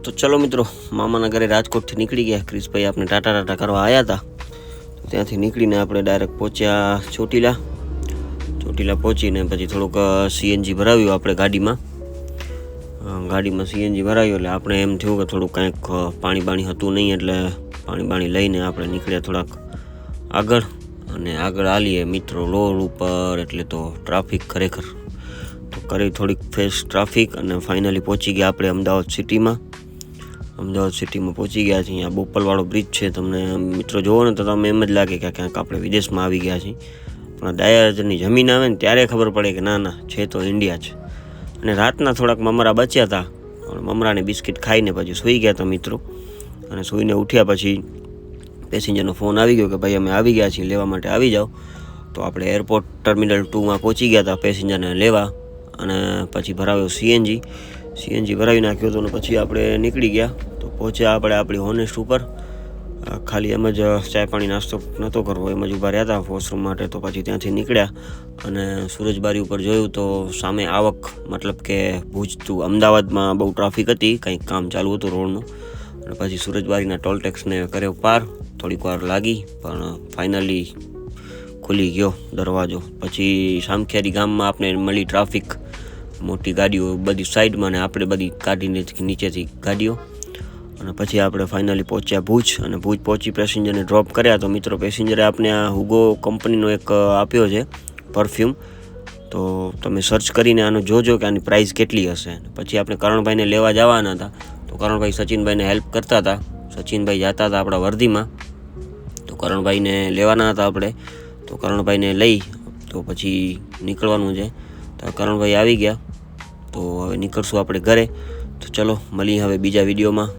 તો ચલો મિત્રો, મામાના ઘરે રાજકોટથી નીકળી ગયા. ક્રિશભાઈ આપણે ટાટા કરવા આવ્યા હતા, તો ત્યાંથી નીકળીને આપણે ડાયરેક્ટ પહોંચ્યા ચોટીલા પહોંચીને પછી થોડુંક સીએનજી ભરાવ્યું આપણે ગાડીમાં સીએનજી ભરાવ્યું. એટલે આપણે એમ થયું કે થોડુંક કાંઈક પાણી હતું નહીં, એટલે પાણી લઈને આપણે નીકળ્યા થોડાક આગળ હાલીએ મિત્રો રોડ ઉપર. એટલે તો ટ્રાફિક ખરેખર તો કરી થોડીક ફેસ ટ્રાફિક, અને ફાઇનલી પહોંચી ગયા આપણે અમદાવાદ સિટીમાં પહોંચી ગયા છીએ. અહીંયા બોપલવાળો બ્રિજ છે, તમને મિત્રો જોવો ને તો તમે એમ જ લાગે કે ક્યાંક આપણે વિદેશમાં આવી ગયા છીએ. પણ દાયાજની જમીન આવે ને ત્યારે ખબર પડે કે ના છે તો ઇન્ડિયા છે. અને રાતના થોડાક મમરા બચ્યા હતા, મમરાને બિસ્કિટ ખાઈને પછી સૂઈ ગયા હતા મિત્રો. અને સૂઈને ઉઠ્યા પછી પેસેન્જરનો ફોન આવી ગયો કે ભાઈ અમે આવી ગયા છીએ, લેવા માટે આવી જાઓ. તો આપણે એરપોર્ટ ટર્મિનલ 2માં પહોંચી ગયા હતા પેસેન્જરને લેવા, અને પછી ભરાવ્યો સીએનજી ભરાવી નાખ્યો હતો. અને પછી આપણે નીકળી ગયા. તો પહોંચ્યા આપણે આપણી હોનેસ્ટ ઉપર. ખાલી એમ જ ચાય પાણી નાસ્તો નહોતો કરવો, એમ જ ઊભા રહ્યા હતા વોશરૂમ માટે. તો પછી ત્યાંથી નીકળ્યા અને સુરજબારી ઉપર જોયું તો સામે આવક, મતલબ કે ભુજ ટુ અમદાવાદમાં બહુ ટ્રાફિક હતી, કંઈક કામ ચાલુ હતું રોડનું. અને પછી સુરજબારીના ટોલ ટેક્સને કર્યો પાર. થોડીક વાર લાગી પણ ફાઇનલી ખુલી ગયો દરવાજો. પછી સામખિયારી ગામમાં આપણે મળી ટ્રાફિક, મોટી ગાડીઓ બધી સાઈડમાં, ને આપણે બધી કાઢીને નીચેથી ગાડીઓ. અને પછી આપણે ફાઇનલી પહોંચ્યા ભુજ. અને ભુજ પહોંચી પેસેન્જરને ડ્રોપ કર્યા. તો મિત્રો પેસેન્જરે આપણે આ હુગો કંપનીનો એક આપ્યો છે પરફ્યુમ, તો તમે સર્ચ કરીને આનો જોજો કે આની પ્રાઇસ કેટલી હશે. પછી આપણે કરણભાઈને લેવા જવાના હતા, તો કરણભાઈ સચિનભાઈને હેલ્પ કરતા હતા. સચિનભાઈ જતા હતા આપણા વર્ધીમાં, તો કરણભાઈને લેવાના હતા આપણે. તો કરણભાઈને લઈ તો પછી નીકળવાનું છે. તો કરણભાઈ આવી ગયા, તો હવે નીકળશું આપણે ઘરે. તો ચલો મળીએ હવે બીજા વિડીયોમાં.